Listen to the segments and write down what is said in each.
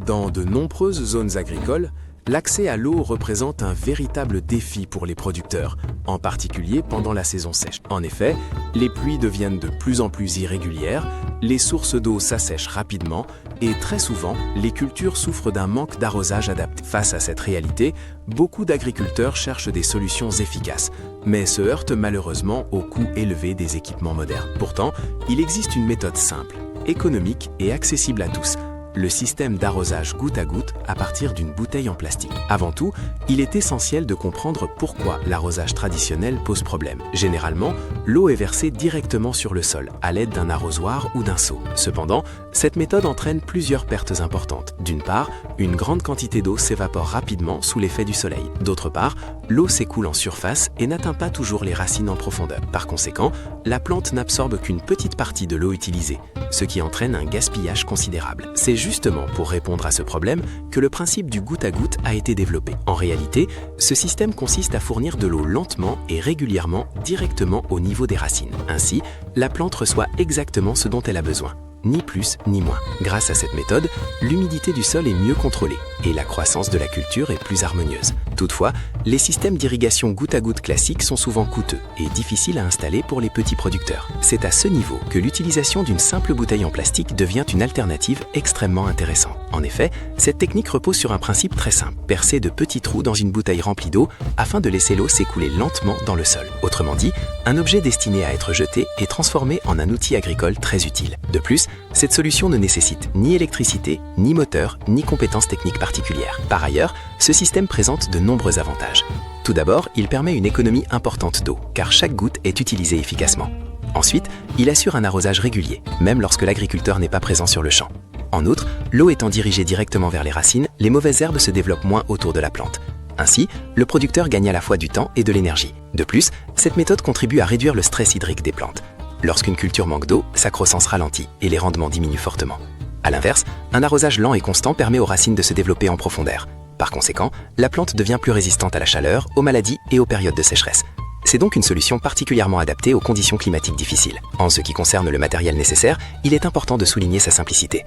Dans de nombreuses zones agricoles, l'accès à l'eau représente un véritable défi pour les producteurs, en particulier pendant la saison sèche. En effet, les pluies deviennent de plus en plus irrégulières, les sources d'eau s'assèchent rapidement et très souvent, les cultures souffrent d'un manque d'arrosage adapté. Face à cette réalité, beaucoup d'agriculteurs cherchent des solutions efficaces, mais se heurtent malheureusement au coût élevé des équipements modernes. Pourtant, il existe une méthode simple, économique et accessible à tous: le système d'arrosage goutte à goutte à partir d'une bouteille en plastique. Avant tout, il est essentiel de comprendre pourquoi l'arrosage traditionnel pose problème. Généralement, l'eau est versée directement sur le sol, à l'aide d'un arrosoir ou d'un seau. Cependant, cette méthode entraîne plusieurs pertes importantes. D'une part, une grande quantité d'eau s'évapore rapidement sous l'effet du soleil. D'autre part, l'eau s'écoule en surface et n'atteint pas toujours les racines en profondeur. Par conséquent, la plante n'absorbe qu'une petite partie de l'eau utilisée, ce qui entraîne un gaspillage considérable. C'est justement pour répondre à ce problème que le principe du goutte à goutte a été développé. En réalité, ce système consiste à fournir de l'eau lentement et régulièrement directement au niveau des racines. Ainsi, la plante reçoit exactement ce dont elle a besoin, ni plus ni moins. Grâce à cette méthode, l'humidité du sol est mieux contrôlée et la croissance de la culture est plus harmonieuse. Toutefois, les systèmes d'irrigation goutte à goutte classiques sont souvent coûteux et difficiles à installer pour les petits producteurs. C'est à ce niveau que l'utilisation d'une simple bouteille en plastique devient une alternative extrêmement intéressante. En effet, cette technique repose sur un principe très simple: percer de petits trous dans une bouteille remplie d'eau afin de laisser l'eau s'écouler lentement dans le sol. Autrement dit, un objet destiné à être jeté est transformé en un outil agricole très utile. De plus, cette solution ne nécessite ni électricité, ni moteur, ni compétences techniques particulières. Par ailleurs, ce système présente de nombreux avantages. Tout d'abord, il permet une économie importante d'eau, car chaque goutte est utilisée efficacement. Ensuite, il assure un arrosage régulier, même lorsque l'agriculteur n'est pas présent sur le champ. En outre, l'eau étant dirigée directement vers les racines, les mauvaises herbes se développent moins autour de la plante. Ainsi, le producteur gagne à la fois du temps et de l'énergie. De plus, cette méthode contribue à réduire le stress hydrique des plantes. Lorsqu'une culture manque d'eau, sa croissance ralentit et les rendements diminuent fortement. A l'inverse, un arrosage lent et constant permet aux racines de se développer en profondeur. Par conséquent, la plante devient plus résistante à la chaleur, aux maladies et aux périodes de sécheresse. C'est donc une solution particulièrement adaptée aux conditions climatiques difficiles. En ce qui concerne le matériel nécessaire, il est important de souligner sa simplicité.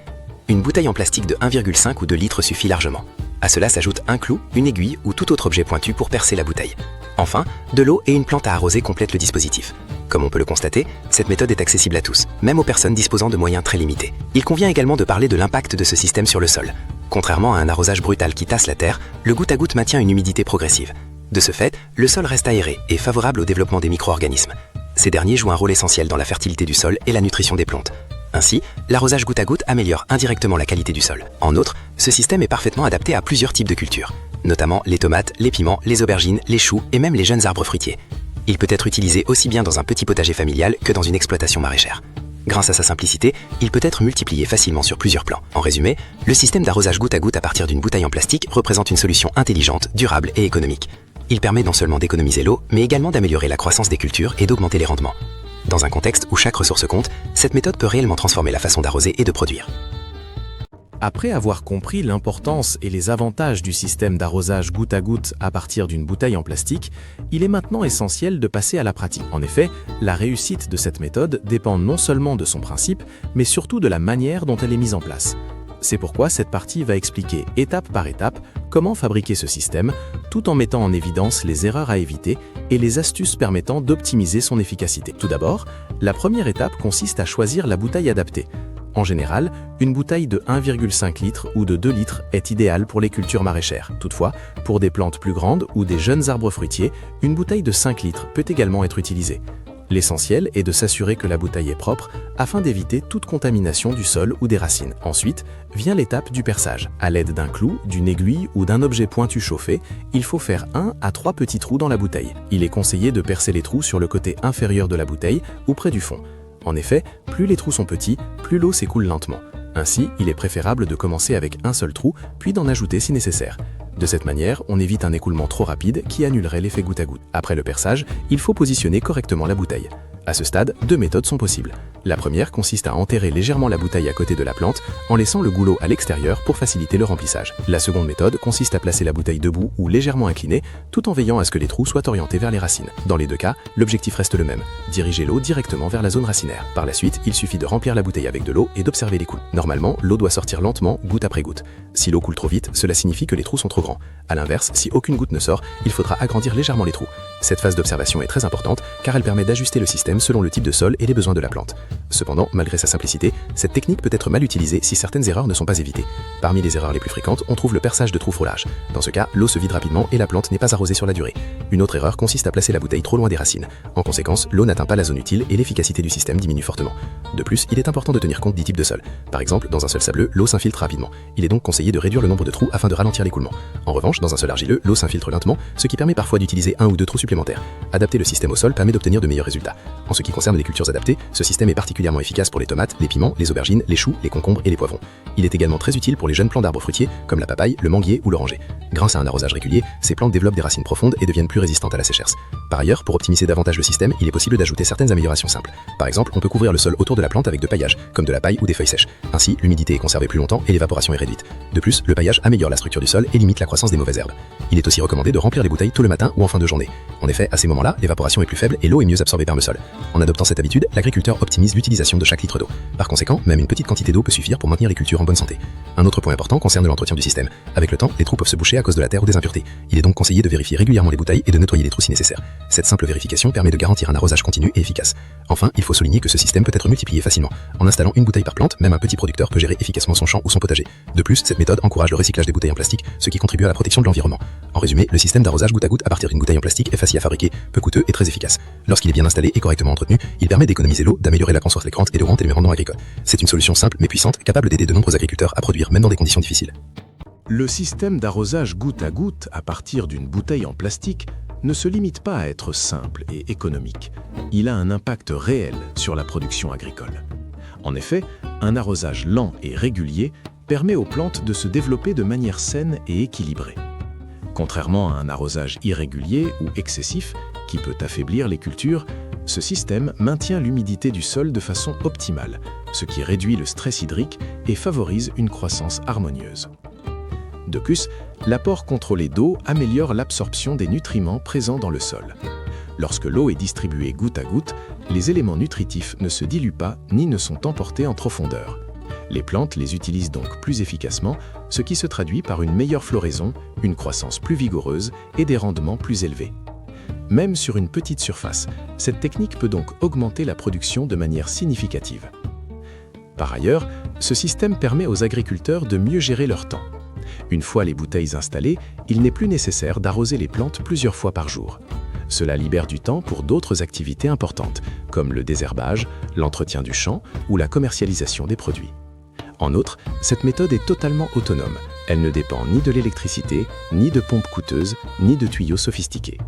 Une bouteille en plastique de 1,5 ou 2 litres suffit largement. À cela s'ajoute un clou, une aiguille ou tout autre objet pointu pour percer la bouteille. Enfin, de l'eau et une plante à arroser complètent le dispositif. Comme on peut le constater, cette méthode est accessible à tous, même aux personnes disposant de moyens très limités. Il convient également de parler de l'impact de ce système sur le sol. Contrairement à un arrosage brutal qui tasse la terre, le goutte à goutte maintient une humidité progressive. De ce fait, le sol reste aéré et favorable au développement des micro-organismes. Ces derniers jouent un rôle essentiel dans la fertilité du sol et la nutrition des plantes. Ainsi, l'arrosage goutte à goutte améliore indirectement la qualité du sol. En outre, ce système est parfaitement adapté à plusieurs types de cultures, notamment les tomates, les piments, les aubergines, les choux et même les jeunes arbres fruitiers. Il peut être utilisé aussi bien dans un petit potager familial que dans une exploitation maraîchère. Grâce à sa simplicité, il peut être multiplié facilement sur plusieurs plans. En résumé, le système d'arrosage goutte à goutte à partir d'une bouteille en plastique représente une solution intelligente, durable et économique. Il permet non seulement d'économiser l'eau, mais également d'améliorer la croissance des cultures et d'augmenter les rendements. Dans un contexte où chaque ressource compte, cette méthode peut réellement transformer la façon d'arroser et de produire. Après avoir compris l'importance et les avantages du système d'arrosage goutte à goutte à partir d'une bouteille en plastique, il est maintenant essentiel de passer à la pratique. En effet, la réussite de cette méthode dépend non seulement de son principe, mais surtout de la manière dont elle est mise en place. C'est pourquoi cette partie va expliquer étape par étape comment fabriquer ce système, tout en mettant en évidence les erreurs à éviter et les astuces permettant d'optimiser son efficacité. Tout d'abord, la première étape consiste à choisir la bouteille adaptée. En général, une bouteille de 1,5 litre ou de 2 litres est idéale pour les cultures maraîchères. Toutefois, pour des plantes plus grandes ou des jeunes arbres fruitiers, une bouteille de 5 litres peut également être utilisée. L'essentiel est de s'assurer que la bouteille est propre afin d'éviter toute contamination du sol ou des racines. Ensuite, vient l'étape du perçage. À l'aide d'un clou, d'une aiguille ou d'un objet pointu chauffé, il faut faire 1 à 3 petits trous dans la bouteille. Il est conseillé de percer les trous sur le côté inférieur de la bouteille ou près du fond. En effet, plus les trous sont petits, plus l'eau s'écoule lentement. Ainsi, il est préférable de commencer avec un seul trou, puis d'en ajouter si nécessaire. De cette manière, on évite un écoulement trop rapide qui annulerait l'effet goutte à goutte. Après le perçage, il faut positionner correctement la bouteille. À ce stade, deux méthodes sont possibles. La première consiste à enterrer légèrement la bouteille à côté de la plante en laissant le goulot à l'extérieur pour faciliter le remplissage. La seconde méthode consiste à placer la bouteille debout ou légèrement inclinée tout en veillant à ce que les trous soient orientés vers les racines. Dans les deux cas, l'objectif reste le même, diriger l'eau directement vers la zone racinaire. Par la suite, il suffit de remplir la bouteille avec de l'eau et d'observer les coules. Normalement, l'eau doit sortir lentement, goutte après goutte. Si l'eau coule trop vite, cela signifie que les trous sont trop grands. A l'inverse, si aucune goutte ne sort, il faudra agrandir légèrement les trous. Cette phase d'observation est très importante car elle permet d'ajuster le système selon le type de sol et les besoins de la plante. Cependant, malgré sa simplicité, cette technique peut être mal utilisée si certaines erreurs ne sont pas évitées. Parmi les erreurs les plus fréquentes, on trouve le perçage de trous frôlage. Dans ce cas, l'eau se vide rapidement et la plante n'est pas arrosée sur la durée. Une autre erreur consiste à placer la bouteille trop loin des racines. En conséquence, l'eau n'atteint pas la zone utile et l'efficacité du système diminue fortement. De plus, il est important de tenir compte des types de sol. Par exemple, dans un sol sableux, l'eau s'infiltre rapidement. Il est donc conseillé de réduire le nombre de trous afin de ralentir l'écoulement. En revanche, dans un sol argileux, l'eau s'infiltre lentement, ce qui permet parfois d'utiliser un ou deux trous supplémentaires. Adapter le système au sol permet d'obtenir de meilleurs résultats. En ce qui concerne les cultures adaptées, ce système est particulièrement efficace pour les tomates, les piments, les aubergines, les choux, les concombres et les poivrons. Il est également très utile pour les jeunes plants d'arbres fruitiers comme la papaye, le manguier ou l'oranger. Grâce à un arrosage régulier, ces plantes développent des racines profondes et deviennent plus résistantes à la sécheresse. Par ailleurs, pour optimiser davantage le système, il est possible d'ajouter certaines améliorations simples. Par exemple, on peut couvrir le sol autour de la plante avec de paillage, comme de la paille ou des feuilles sèches. Ainsi, l'humidité est conservée plus longtemps et l'évaporation est réduite. De plus, le paillage améliore la structure du sol et limite la croissance des mauvaises herbes. Il est aussi recommandé de remplir les bouteilles tôt le matin ou en fin de journée. En effet, à ces moments-là, l'évaporation est plus faible et l'eau est mieux absorbée par le sol. En adoptant cette habitude, l'agriculteur optimise l'utilisation de chaque litre d'eau. Par conséquent, même une petite quantité d'eau peut suffire pour maintenir les cultures en bonne santé. Un autre point important concerne l'entretien du système. Avec le temps, les trous peuvent se boucher à cause de la terre ou des impuretés. Il est donc conseillé de vérifier régulièrement les bouteilles et de nettoyer les trous si nécessaire. Cette simple vérification permet de garantir un arrosage continu et efficace. Enfin, il faut souligner que ce système peut être multiplié facilement. En installant une bouteille par plante, même un petit producteur peut gérer efficacement son champ ou son potager. De plus, cette méthode encourage le recyclage des bouteilles en plastique, ce qui contribue à la protection de l'environnement. En résumé, le système d'arrosage goutte à goutte à partir d'une bouteille en plastique est facile à fabriquer, peu coûteux et très efficace. Lorsqu'il est bien installé et correctement entretenu, il permet d'économiser l'eau, d'améliorer la conscience fréquente et d'augmenter le rendement agricole. C'est une solution simple mais puissante, capable d'aider de nombreux agriculteurs à produire même dans des conditions difficiles. Le système d'arrosage goutte à goutte à partir d'une bouteille en plastique ne se limite pas à être simple et économique. Il a un impact réel sur la production agricole. En effet, un arrosage lent et régulier permet aux plantes de se développer de manière saine et équilibrée. Contrairement à un arrosage irrégulier ou excessif qui peut affaiblir les cultures, ce système maintient l'humidité du sol de façon optimale, ce qui réduit le stress hydrique et favorise une croissance harmonieuse. De plus, l'apport contrôlé d'eau améliore l'absorption des nutriments présents dans le sol. Lorsque l'eau est distribuée goutte à goutte, les éléments nutritifs ne se diluent pas ni ne sont emportés en profondeur. Les plantes les utilisent donc plus efficacement, ce qui se traduit par une meilleure floraison, une croissance plus vigoureuse et des rendements plus élevés. Même sur une petite surface, cette technique peut donc augmenter la production de manière significative. Par ailleurs, ce système permet aux agriculteurs de mieux gérer leur temps. Une fois les bouteilles installées, il n'est plus nécessaire d'arroser les plantes plusieurs fois par jour. Cela libère du temps pour d'autres activités importantes, comme le désherbage, l'entretien du champ ou la commercialisation des produits. En outre, cette méthode est totalement autonome. Elle ne dépend ni de l'électricité, ni de pompes coûteuses, ni de tuyaux sophistiqués.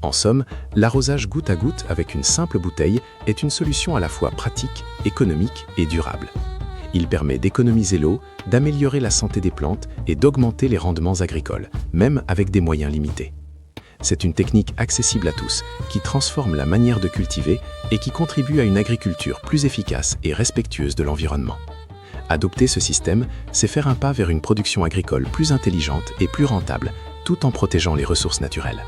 En somme, l'arrosage goutte à goutte avec une simple bouteille est une solution à la fois pratique, économique et durable. Il permet d'économiser l'eau, d'améliorer la santé des plantes et d'augmenter les rendements agricoles, même avec des moyens limités. C'est une technique accessible à tous, qui transforme la manière de cultiver et qui contribue à une agriculture plus efficace et respectueuse de l'environnement. Adopter ce système, c'est faire un pas vers une production agricole plus intelligente et plus rentable, tout en protégeant les ressources naturelles.